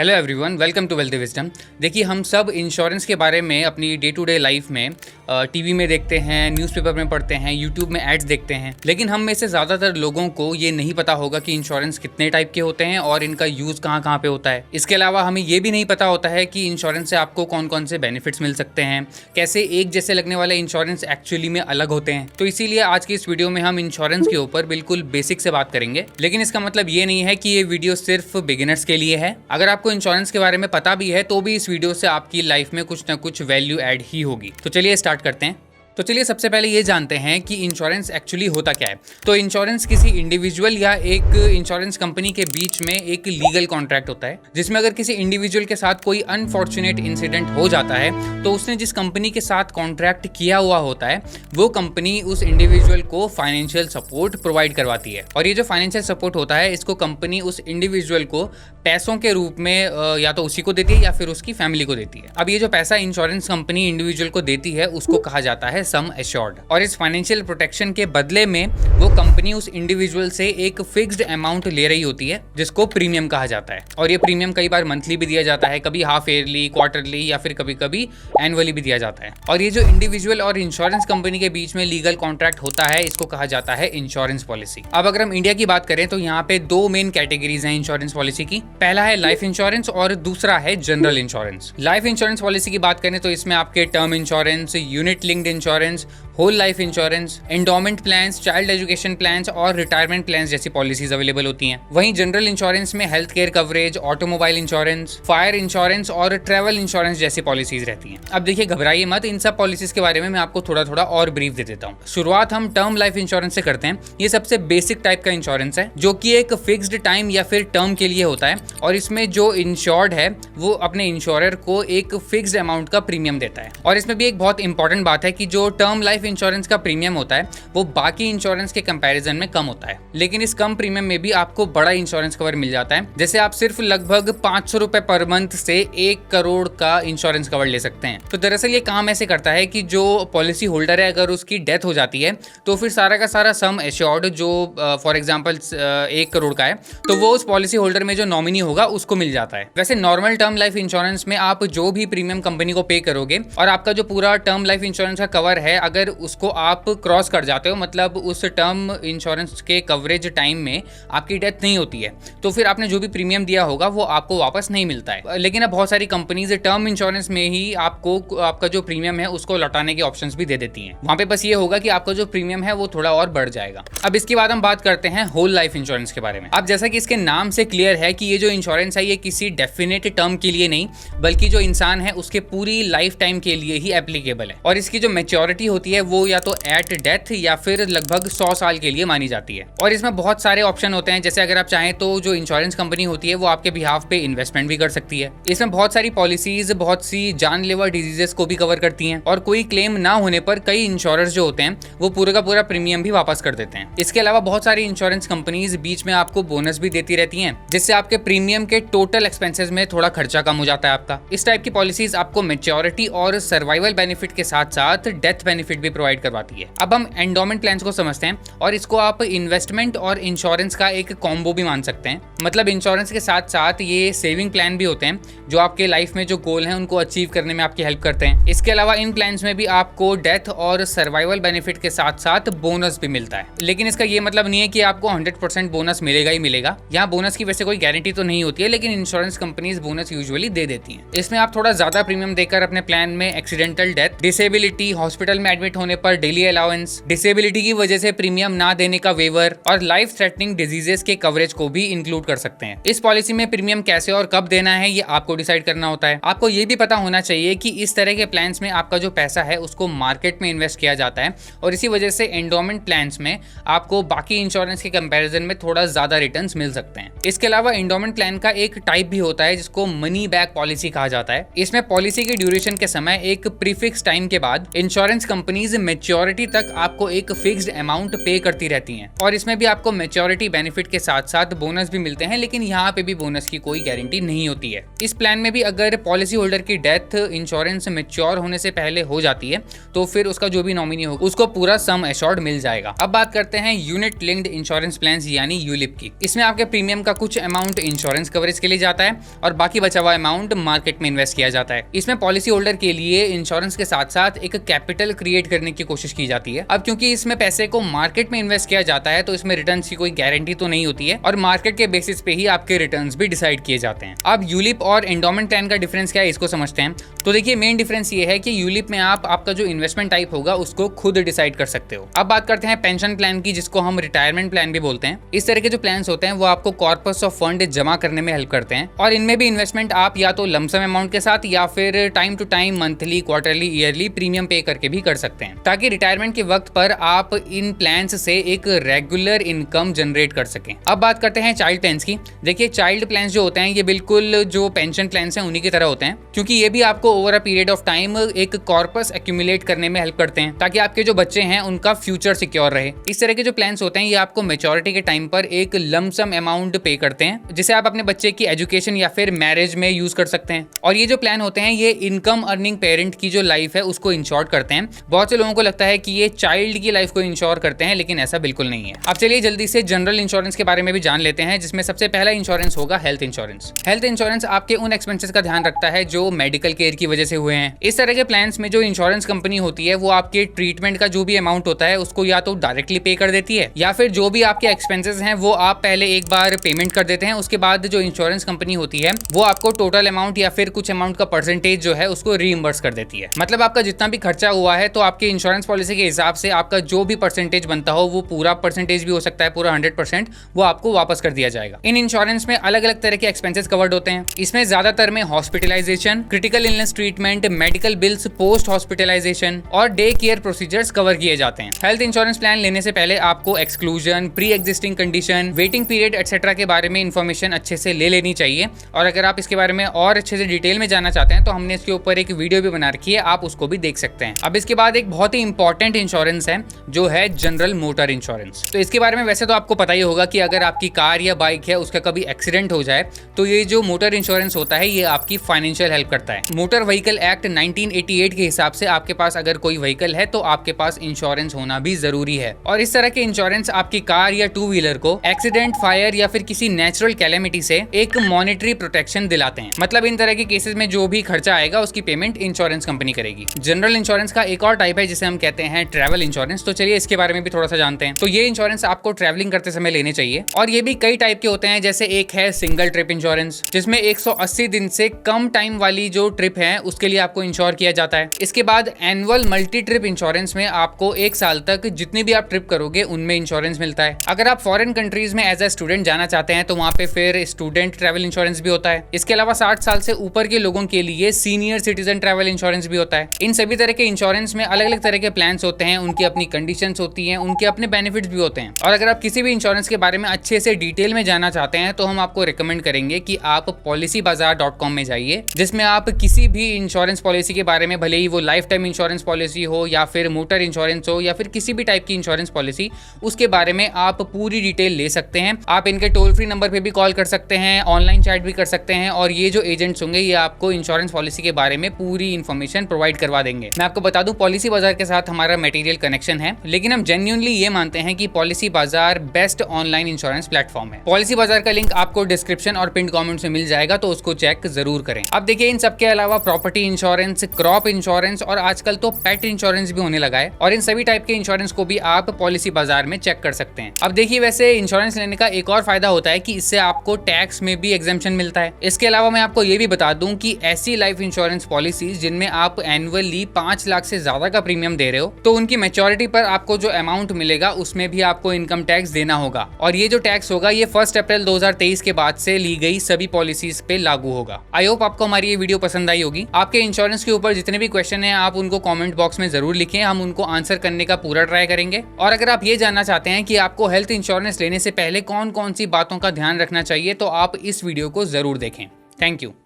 Hello everyone, welcome to wealth wisdom. देखिए, हम सब इंश्योरेंस के बारे में अपनी डे टू डे लाइफ में टीवी में देखते हैं, न्यूज़पेपर में पढ़ते हैं, यूट्यूब में एड्स देखते हैं, लेकिन हम में से ज़्यादातर लोगों को ये नहीं पता होगा कि इंश्योरेंस कितने टाइप के होते हैं और इनका यूज़ कहाँ कहाँ पे होता है। इसके अलावा हमें ये भी नहीं पता होता है कि इंश्योरेंस से आपको कौन कौन से बेनिफिट्स मिल सकते हैं, कैसे एक जैसे लगने वाले इंश्योरेंस एक्चुअली में अलग होते हैं। तो इसीलिए आज की इस वीडियो में हम इंश्योरेंस के ऊपर बिल्कुल बेसिक से बात करेंगे, लेकिन इसका मतलब ये नहीं है कि ये वीडियो सिर्फ बिगिनर्स के लिए है। अगर आपको इंश्योरेंस के बारे में पता भी है तो भी इस वीडियो से आपकी लाइफ में कुछ ना कुछ वैल्यू ऐड ही होगी। तो चलिए स्टार्ट करते हैं। तो चलिए सबसे पहले ये जानते हैं कि इंश्योरेंस एक्चुअली होता क्या है। तो इंश्योरेंस किसी इंडिविजुअल या एक इंश्योरेंस कंपनी के बीच में एक लीगल कॉन्ट्रैक्ट होता है, जिसमें अगर किसी इंडिविजुअल के साथ कोई अनफॉर्चुनेट इंसिडेंट हो जाता है तो उसने जिस कंपनी के साथ कॉन्ट्रैक्ट किया हुआ होता है वो कंपनी उस इंडिविजुअल को फाइनेंशियल सपोर्ट प्रोवाइड करवाती है। और ये जो फाइनेंशियल सपोर्ट होता है इसको कंपनी उस इंडिविजुअल को पैसों के रूप में या तो उसी को देती है या फिर उसकी फैमिली को देती है। अब ये जो पैसा इंश्योरेंस कंपनी इंडिविजुअल को देती है उसको कहा जाता है सम एश्योर्ड। और इस फाइनेंशियल प्रोटेक्शन के बदले में वो कंपनी उस इंडिविजुअल से एक फिक्स्ड अमाउंट ले रही होती है जिसको प्रीमियम कहा जाता है। और ये प्रीमियम कई बार मंथली भी दिया जाता है, कभी हाफ ईयरली, क्वार्टरली या फिर कभी कभी एनुअली भी दिया जाता है। और ये जो इंडिविजुअल और इंश्योरेंस कंपनी के बीच में लीगल कॉन्ट्रैक्ट होता है इसको कहा जाता है इंश्योरेंस पॉलिसी। अब अगर हम इंडिया की बात करें तो यहाँ पे दो मेन कैटेगरीज हैं इंश्योरेंस पॉलिसी की। पहला है लाइफ इंश्योरेंस और दूसरा है general insurance. Life insurance policy की बात करें तो इसमें आपके term insurance, unit linked insurance, whole life insurance, endowment plans, child education plans और रिटायरमेंट प्लान्स जैसी पॉलिसीज अवेलेबल होती हैं। वहीं जनरल इंश्योरेंस में health care coverage, automobile insurance, fire insurance और ट्रैवल इंश्योरेंस जैसी पॉलिसीज रहती हैं। अब देखिए, घबराइए मत, इन सब पॉलिसीज के बारे में मैं आपको थोड़ा थोड़ा और ब्रीफ दे देता हूँ। शुरुआत हम टर्म लाइफ इंश्योरेंस से करते हैं। ये सबसे बेसिक टाइप का इंश्योरेंस है जो कि एक फिक्स्ड टाइम या फिर टर्म के लिए होता है और इसमें जो इंश्योर्ड है वो अपने इंश्योरर को एक फिक्स्ड अमाउंट का प्रीमियम देता है। और इसमें भी एक बहुत इंपॉर्टेंट बात है कि जो टर्म लाइफ इंश्योरेंस का प्रीमियम होता है वो बाकी इंश्योरेंस के कंपैरिजन में कम होता है, लेकिन इस कम प्रीमियम में भी आपको बड़ा इंश्योरेंस कवर मिल जाता है। जैसे आप सिर्फ लगभग 500 रुपए पर मंथ से 1 करोड़ का इंश्योरेंस कवर ले सकते हैं। तो दरअसल ये काम ऐसे करता है कि जो पॉलिसी होल्डर है अगर उसकी डेथ हो जाती है तो फिर सारा का सारा सम एश्योर्ड जो फॉर एग्जाम्पल 1 करोड़ का है तो वो उस पॉलिसी होल्डर में जो नॉमिनी होगा उसको मिल जाता है। वैसे नॉर्मल टर्म लाइफ इंश्योरेंस में आप जो भी प्रीमियम कंपनी को पे करोगे और आपका जो पूरा टर्म लाइफ इंश्योरेंस का कवर है अगर उसको आप क्रॉस कर जाते हो, मतलब उस टर्म इंश्योरेंस के कवरेज टाइम में आपकी डेथ नहीं होती है, तो फिर आपने जो भी प्रीमियम दिया होगा वो आपको वापस नहीं मिलता है। लेकिन अब बहुत सारी कंपनीज टर्म इंश्योरेंस में ही आपको आपका जो प्रीमियम है उसको लौटाने के ऑप्शंस भी दे देती हैं। वहां पे बस ये होगा कि आपका जो प्रीमियम है वो थोड़ा और बढ़ जाएगा। अब इसके बाद हम बात करते हैं होल लाइफ इंश्योरेंस के बारे में। अब जैसा कि इसके नाम से क्लियर है कि ये जो इंश्योरेंस है ये किसी डेफिनेट टर्म के लिए नहीं बल्कि जो इंसान है उसके पूरी लाइफ टाइम के लिए ही एप्लीकेबल है। और इसकी जो मैच्योरिटी होती है वो या तो एट डेथ या फिर लगभग 100 साल के लिए मानी जाती है। और इसमें बहुत सारे ऑप्शन होते हैं, जैसे अगर आप चाहें तो जो इंश्योरेंस कंपनी होती है वो आपके बिहाफ पे इन्वेस्टमेंट भी कर सकती है। इसमें बहुत सारी पॉलिसीज बहुत सी जानलेवा डिजीजेस को भी कवर करती हैं और कोई क्लेम ना होने पर कई इंश्योरर्स जो होते हैं वो पूरे का पूरा प्रीमियम भी वापस कर देते हैं। इसके अलावा बहुत सारी इंश्योरेंस कंपनीज बीच में आपको बोनस भी देती रहती हैं जिससे आपके प्रीमियम के टोटल एक्सपेंसेस में थोड़ा खर्चा कम हो जाता है आपका। इस टाइप की पॉलिसीज आपको मैच्योरिटी और सर्वाइवल बेनिफिट के साथ साथ डेथ बेनिफिट भी प्रोवाइड करवाती है। अब हम एंडोमेंट प्लान्स को समझते हैं और इसको आप इन्वेस्टमेंट और इंश्योरेंस का एक कॉम्बो भी मान सकते हैं। मतलब इंश्योरेंस के साथ साथ ये सेविंग प्लान भी होते हैं जो आपके लाइफ में जो गोल हैं उनको अचीव करने में आपकी हेल्प करते हैं। इसके अलावा इन प्लान्स में भी आपको डेथ और सर्वाइवल बेनिफिट के साथ साथ बोनस भी मिलता है, लेकिन इसका ये मतलब नहीं है कि आपको 100% बोनस मिलेगा ही मिलेगा। यहाँ बोनस की वैसे कोई गारंटी तो नहीं होती है, लेकिन insurance companies bonus usually they देती हैं। इसमें आप थोड़ा ज्यादा प्रीमियम देकर अपने प्लान में एक्सीडेंटल डेथ, डिसेबिलिटी, हॉस्पिटल में एडमिट होने पर डेली अलाउंस, डिसेबिलिटी की वजह से प्रीमियम ना देने का वेवर और लाइफ थ्रेटनिंग डिजीजेस के कवरेज को भी इंक्लूड कर सकते हैं। इस पॉलिसी में प्रीमियम कैसे और कब देना है ये आपको डिसाइड करना होता है। आपको ये भी पता होना चाहिए कि इस तरह के प्लान्स में आपका जो पैसा है उसको मार्केट में इन्वेस्ट किया जाता है और इसी वजह से एंडोमेंट प्लान्स में आपको बाकी इंश्योरेंस के कंपैरिजन में थोड़ा ज्यादा रिटर्न्स मिल सकते हैं। इसके अलावा एंडोमेंट प्लान का एक टाइप भी होता है जिसको मनी बैक पॉलिसी कहा जाता है। इसमें पॉलिसी की ड्यूरेशन के समय एक प्रीफिक्स टाइम के बाद इंश्योरेंस कंपनीज कंपनीज मैच्योरिटी तक आपको एक फिक्स्ड अमाउंट पे करती रहती हैं और इसमें भी आपको मैच्योरिटी बेनिफिट के साथ साथ बोनस भी मिलते हैं, लेकिन यहाँ पे भी बोनस की कोई गारंटी नहीं होती है। इस प्लान में भी अगर पॉलिसी होल्डर की डेथ इंश्योरेंस मैच्योर होने से पहले हो जाती है तो फिर उसका जो भी नॉमिनी होगा उसको पूरा सम एश्योर्ड मिल जाएगा। अब बात करते हैं यूनिट लिंक्ड इंश्योरेंस प्लान्स यानी यूलिप की। इसमें आपके प्रीमियम का कुछ अमाउंट इंश्योरेंस कवरेज के लिए जाता है और बाकी बचा हुआ अमाउंट मार्केट में इन्वेस्ट किया जाता है। इसमें पॉलिसी होल्डर के लिए इंश्योरेंस के साथ साथ एक कैपिटल क्रिएट करने की कोशिश की जाती है। अब क्योंकि इसमें पैसे को मार्केट में इन्वेस्ट किया जाता है तो इसमें रिटर्न्स की कोई गारंटी तो नहीं होती है और मार्केट के बेसिस पे ही आपके रिटर्न्स भी डिसाइड किए जाते हैं। अब यूलिप और एंडोमेंट प्लान का डिफरेंस क्या है इसको समझते हैं। तो देखिए मेन डिफरेंस ये है कि यूलिप में आप आपका जो इन्वेस्टमेंट टाइप होगा उसको खुद डिसाइड कर सकते हो। अब बात करते हैं पेंशन प्लान की, जिसको हम रिटायरमेंट प्लान भी बोलते हैं। इस तरह के जो प्लान्स होते हैं वो आपको कॉर्पस ऑफ फंड जमा करने में हेल्प करते हैं और इनमें भी इन्वेस्टमेंट आप या तो लमसम अमाउंट के साथ या फिर time to time monthly, quarterly, yearly premium pay करके भी कर सकते हैं, ताकि रिटायरमेंट के वक्त पर आप इन प्लान्स से एक रेगुलर इनकम जनरेट कर सकें। अब बात करते हैं चाइल्ड प्लान्स की। देखिए चाइल्ड प्लान्स जो होते हैं ये बिल्कुल जो पेंशन प्लान्स हैं उन्हीं की तरह होते हैं, क्योंकि ये भी आपको over a period of time एक कॉर्पस एक्यूमुलेट करने में हेल्प करते हैं ताकि आपके जो बच्चे हैं उनका फ्यूचर सिक्योर रहे। इस तरह के जो प्लान्स होते हैं ये आपको मैच्योरिटी के टाइम पर एक लमसम अमाउंट पे करते हैं जिसे आप अपने बच्चे की एजुकेशन या फिर मैरिज में यूज कर सकते हैं। और ये जो प्लान होते हैं ये इनकम अर्निंग पेरेंट की जो लाइफ है उसको इंश्योर करते हैं। बहुत से लोगों को लगता है कि ये चाइल्ड की लाइफ को इंश्योर करते हैं, लेकिन ऐसा बिल्कुल नहीं है। अब चलिए जल्दी से जनरल इंश्योरेंस के बारे में भी जान लेते हैं, जिसमें सबसे पहला इंश्योरेंस होगा हेल्थ इंश्योरेंस। हेल्थ इंश्योरेंस आपके उन एक्सपेंसेस का ध्यान रखता है जो मेडिकल केयर की वजह से हुए हैं। इस तरह के प्लान्स में जो इंश्योरेंस कंपनी होती है वो आपके ट्रीटमेंट का जो भी अमाउंट होता है उसको या तो डायरेक्टली पे कर देती है या फिर जो भी आपके एक्सपेंसेस हैं वो आप पहले एक बार पेमेंट कर देते हैं। उसके बाद जो इंश्योरेंस कंपनी होती है वो आपको टोटल अमाउंट या फिर कुछ अमाउंट का परसेंटेज जो है उसको रीइंबर्स कर देती है। मतलब आपका जितना भी खर्चा हुआ है तो आपके इंश्योरेंस पॉलिसी के हिसाब से आपका जो भी परसेंटेज बनता हो, वो पूरा परसेंटेज भी हो सकता है, पूरा 100%, वो आपको वापस कर दिया जाएगा। इन इंश्योरेंस में अलग अलग तरह के एक्सपेंसेस कवर्ड होते हैं। इसमें ज्यादातर में hospitalisation, critical illness treatment, medical bills, post hospitalisation और डे केयर प्रोसीजर्स कवर किए जाते हैं। हेल्थ इंश्योरेंस प्लान लेने से पहले आपको exclusion, pre existing condition, waiting period etcetera के बारे में इंफॉर्मेशन अच्छे से ले लेनी चाहिए। और अगर आप इसके बारे में और अच्छे से डिटेल में जानना चाहते हैं तो हमने इसके ऊपर एक वीडियो भी बना रखी है, आप उसको भी देख सकते हैं। अब इसके बाद एक बहुत ही इंपॉर्टेंट इंश्योरेंस है जो है जनरल मोटर इंश्योरेंस। तो इसके बारे में वैसे तो आपको पता ही होगा कि अगर आपकी कार या बाइक है उसका कभी एक्सीडेंट हो जाए तो ये जो मोटर इंश्योरेंस होता है ये आपकी फाइनेंशियल हेल्प करता है। मोटर व्हीकल एक्ट 1988 के हिसाब से आपके पास अगर कोई व्हीकल है तो आपके पास इंश्योरेंस होना भी जरूरी है। और इस तरह के इंश्योरेंस आपकी कार या टू व्हीलर को एक्सीडेंट, फायर या फिर किसी नेचुरल कैलेमिटी से एक मॉनेटरी प्रोटेक्शन दिलाते हैं। मतलब इन तरह के केसेस में जो भी खर्चा आएगा उसकी पेमेंट इंश्योरेंस कंपनी करेगी। जनरल इंश्योरेंस का एक और टाइप है जिसे हम कहते हैं ट्रैवल इंश्योरेंस। तो चलिए इसके बारे में भी थोड़ा सा जानते हैं। तो ये इंश्योरेंस आपको ट्रैवलिंग करते समय लेने चाहिए और ये भी कई टाइप के होते हैं। जैसे एक है सिंगल ट्रिप इंश्योरेंस जिसमें 180 दिन से कम टाइम वाली जो ट्रिप है उसके लिए आपको इंश्योर किया जाता है। इसके बाद एनुअल मल्टी ट्रिप इंश्योरेंस में आपको 1 साल तक जितनी भी आप ट्रिप करोगे उनमें इंश्योरेंस मिलता है। अगर आप फॉरेन कंट्रीज में एज ए स्टूडेंट जाना चाहते हैं तो वहां पे फिर स्टूडेंट ट्रैवल इंश्योरेंस भी होता है। इसके अलावा 60 साल से ऊपर के लोगों के लिए सीनियर सिटीजन ट्रैवल इंश्योरेंस भी होता है। इन सभी तरह के इंश्योरेंस में अलग अलग तरह के प्लान्स होते हैं, उनकी अपनी कंडीशंस होती हैं, उनके अपने बेनिफिट्स भी होते हैं। और अगर आप किसी भी इंश्योरेंस के बारे में अच्छे से डिटेल में जानना चाहते हैं तो हम आपको रिकमेंड करेंगे कि आप policybazaar.com में जाइए, जिसमें आप किसी भी इंश्योरेंस पॉलिसी के बारे में, भले ही वो लाइफ टाइम इंश्योरेंस पॉलिसी हो या फिर मोटर इंश्योरेंस हो या फिर किसी भी टाइप की इंश्योरेंस पॉलिसी, उसके बारे में आप पूरी डिटेल ले सकते हैं। आप इनके टोल फ्री नंबर पे भी कॉल कर सकते हैं, ऑनलाइन चैट भी कर सकते हैं और ये जो एजेंट्स होंगे ये आपको इंश्योरेंस पॉलिसी के बारे में पूरी इन्फॉर्मेशन प्रोवाइड करवा देंगे। मैं आपको बता दूं पॉलिसी बाजार के साथ हमारा मटेरियल कनेक्शन है, लेकिन हम जेन्युइनली ये मानते हैं कि पॉलिसी बाजार बेस्ट ऑनलाइन इंश्योरेंस प्लेटफॉर्म है। पॉलिसी बाजार का लिंक आपको डिस्क्रिप्शन और पिन कमेंट में मिल जाएगा, तो उसको चेक जरूर करें। अब देखिए इन सबके अलावा प्रॉपर्टी इंश्योरेंस, क्रॉप इंश्योरेंस और आजकल तो पेट इंश्योरेंस भी होने लगा है और इन सभी टाइप के इंश्योरेंस को भी आप पॉलिसी बाजार में चेक कर सकते हैं। अब देखिए वैसे इंश्योरेंस लेने का एक और फायदा होता है कि इससे आपको टैक्स में भी एग्जेम्पशन मिलता है। इसके अलावा मैं आपको ये भी बता दूं कि ऐसी लाइफ इंश्योरेंस पॉलिसीज जिनमें आप एनुअली 5 लाख से ज्यादा का प्रीमियम दे रहे हो तो उनकी मैच्योरिटी पर आपको जो अमाउंट मिलेगा उसमें भी आपको इनकम टैक्स देना होगा और ये जो टैक्स होगा ये 1 अप्रैल 2023 के बाद से ली गई सभी पॉलिसीज पे लागू होगा। आई होप आपको हमारी ये वीडियो पसंद आई होगी। आपके इंश्योरेंस के ऊपर जितने भी क्वेश्चन हैं आप उनको कमेंट बॉक्स में जरूर लिखें, हम उनको आंसर करने का पूरा ट्राई करेंगे। और अगर आप ये जानना चाहते हैं कि आपको हेल्थ इंश्योरेंस लेने से पहले कौन कौन सी बातों का ध्यान रखना चाहिए तो आप इस वीडियो को जरूर देखें। Thank you.